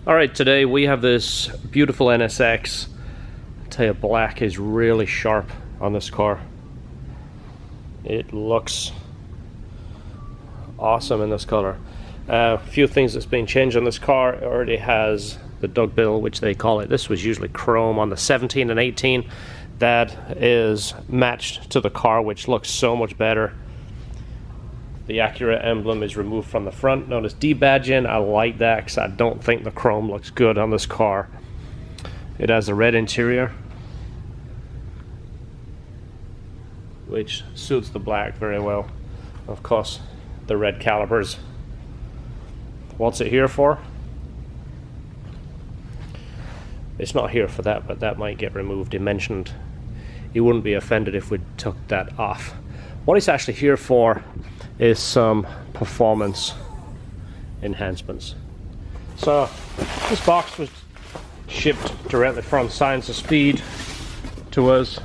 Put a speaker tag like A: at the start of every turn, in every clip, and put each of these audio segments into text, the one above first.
A: Alright, today we have this beautiful NSX. I tell you, black is really sharp on this car. It looks awesome in this color. A few things that's been changed on this car. It already has the duckbill, which they call it. This was usually chrome on the 17 and 18. That is matched to the car, which looks so much better. The Acura emblem is removed from the front. Notice debadging. I like that because I don't think the chrome looks good on this car. It has a red interior, which suits the black very well. Of course, the red calipers. What's it here for? It's not here for that, but that might get removed. He mentioned he wouldn't be offended if we took that off. What it's actually here for is some performance enhancements. So this box was shipped directly from Science of Speed to us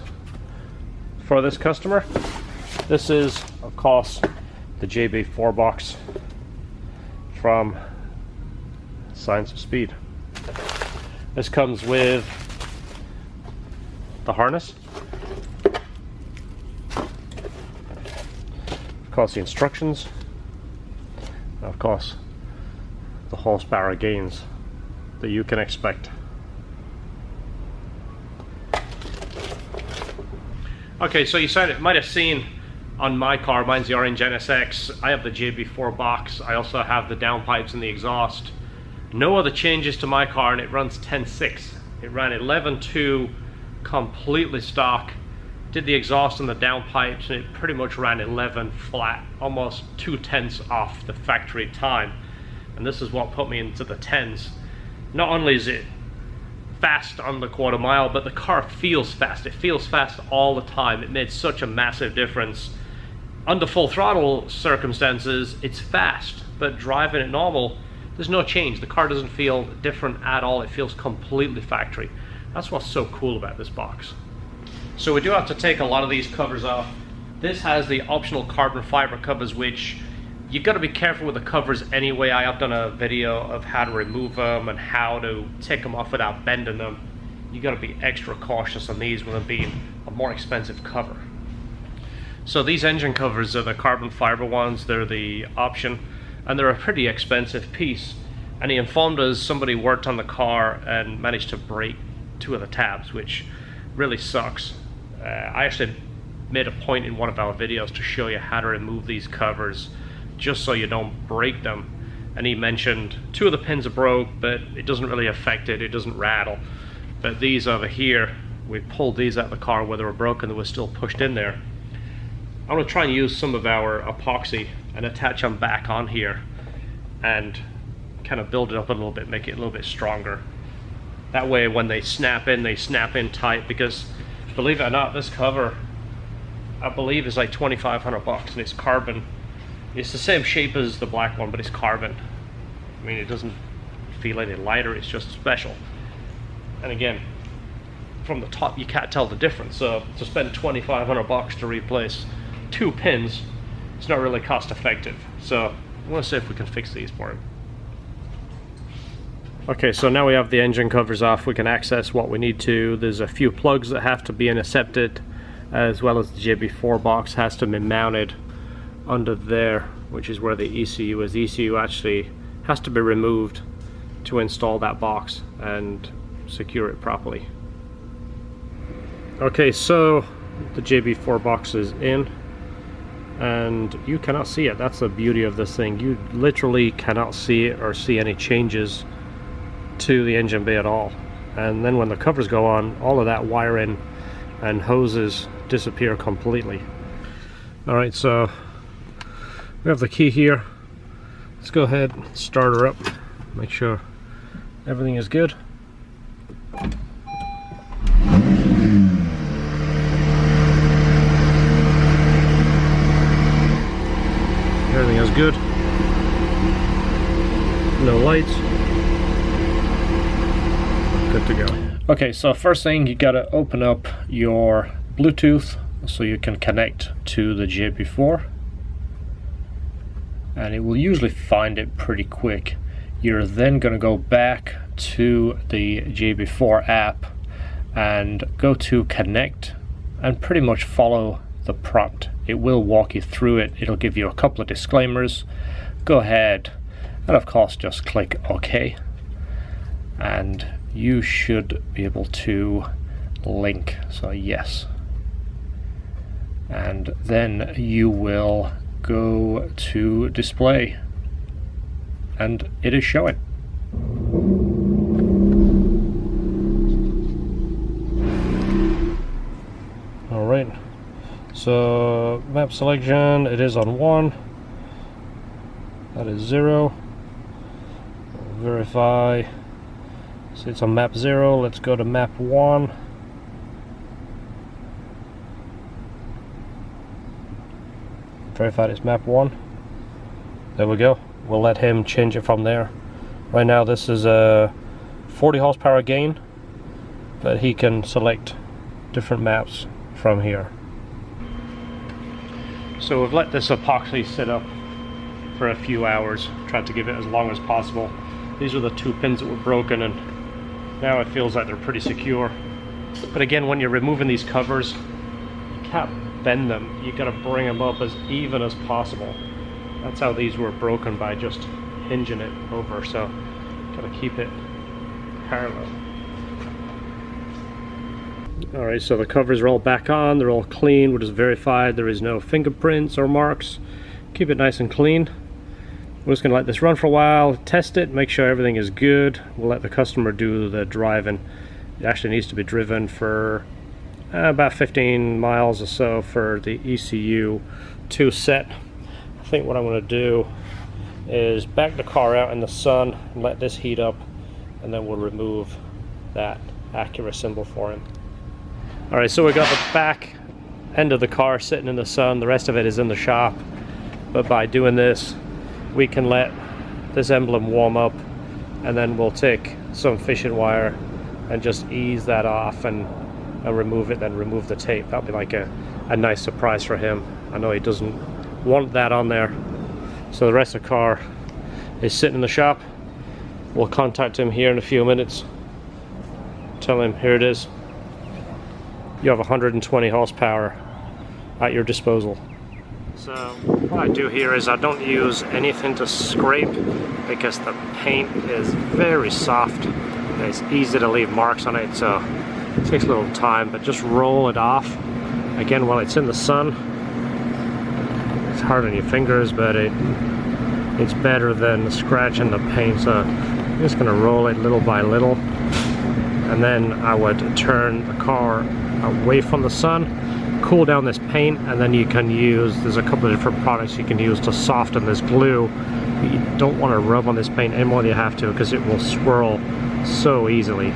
A: for this customer. This is, of course, the JB4 box from Science of Speed. This comes with the harness, of course the instructions, and of course the horsepower gains that you can expect. Okay, so you might have seen on my car, mine's the orange NSX, I have the JB4 box. I also have the downpipes and the exhaust. No other changes to my car, and it runs 10.6. It ran 11.2 completely stock. Did the exhaust and the downpipes, and it pretty much ran 11 flat, almost 2/10 off the factory time. And this is what put me into the 10s. Not only is it fast on the quarter mile, but the car feels fast. It feels fast all the time. It made such a massive difference. Under full throttle circumstances, it's fast, but driving it normal, there's no change. The car doesn't feel different at all. It feels completely factory. That's what's so cool about this box. So we do have to take a lot of these covers off. This has the optional carbon fiber covers, which you got to be careful with the covers anyway. I have done a video of how to remove them and how to take them off without bending them. You got to be extra cautious on these with them being a more expensive cover. So these engine covers are the carbon fiber ones. They're the option, and they're a pretty expensive piece. And he informed us somebody worked on the car and managed to break 2 of the tabs, which really sucks. I actually made a point in one of our videos to show you how to remove these covers just so you don't break them. And he mentioned 2 of the pins are broke, but it doesn't really affect it. It doesn't rattle. But these over here, we pulled these out of the car where they were broken. They were still pushed in there. I'm going to try and use some of our epoxy and attach them back on here and kind of build it up a little bit, make it a little bit stronger. That way when they snap in tight, because believe it or not, this cover I believe is like $2,500 and it's carbon. It's the same shape as the black one, but it's carbon. I mean, it doesn't feel any lighter, it's just special. And again, from the top you can't tell the difference, so to spend $2,500 to replace 2 pins, it's not really cost effective. So I want to see if we can fix these for him. Okay, so now we have the engine covers off, we can access what we need to. There's a few plugs that have to be intercepted, as well as the JB4 box has to be mounted under there, which is where the ECU is. The ECU actually has to be removed to install that box and secure it properly. Okay, so the JB4 box is in, and you cannot see it. That's the beauty of this thing. You literally cannot see it or see any changes to the engine bay at all. And then when the covers go on, all of that wiring and hoses disappear completely. Alright, so we have the key here. Let's go ahead and start her up, make sure everything is good. Everything is good. No lights. Good to go. Okay, so first thing, you gotta open up your Bluetooth so you can connect to the JB4, and it will usually find it pretty quick.
B: You're then going to go back to the JB4 app and go to connect and pretty much follow the prompt. It will walk you through it. It'll give you a couple of disclaimers. Go ahead and of course just click OK, and you should be able to link. So yes, and then you will go to display and it is showing. Alright, so map selection, it is on 1, that is 0. Verify, so it's on map 0, let's go to map 1. Verify it's map 1. There we go. We'll let him change it from there. Right now this is a 40 horsepower gain, but he can select different maps from here. So we've let this epoxy sit up for a few hours, tried to give it as long as possible. These are the 2 pins that were broken, and now it feels like they're pretty secure. But again, when you're removing these covers, you can't bend them. You gotta bring them up as even as possible. That's how these were broken, by just hinging it over, so gotta keep it parallel. Alright, so the covers are all back on, they're all clean, we're just verified there is no fingerprints or marks. Keep it nice and clean. We're just going to let this run for a while, test it, make sure everything is good. We'll let the customer do the driving. It actually needs to be driven for about 15 miles or so for the ECU to set. I think what I'm going to do is back the car out in the sun, let this heat up, and then we'll remove that Acura symbol for him. Alright, so we got the back end of the car sitting in the sun, the rest of it is in the shop. But by doing this, we can let this emblem warm up, and then we'll take some fishing wire and just ease that off and remove it, then remove the tape. That'll be like a nice surprise for him. I know he doesn't want that on there. So the rest of the car is sitting in the shop. We'll contact him here in a few minutes. Tell him, here it is. You have 120 horsepower at your disposal. So what I do here is I don't use anything to scrape, because the paint is very soft. It's easy to leave marks on it, so it takes a little time, but just roll it off. Again, while it's in the sun, it's hard on your fingers, but it's better than scratching the paint. So I'm just going to roll it little by little, and then I would turn the car away from the sun, cool down this paint, and then you can use, there's a couple of different products you can use to soften this glue. You don't want to rub on this paint any more than you have to, because it will swirl so easily.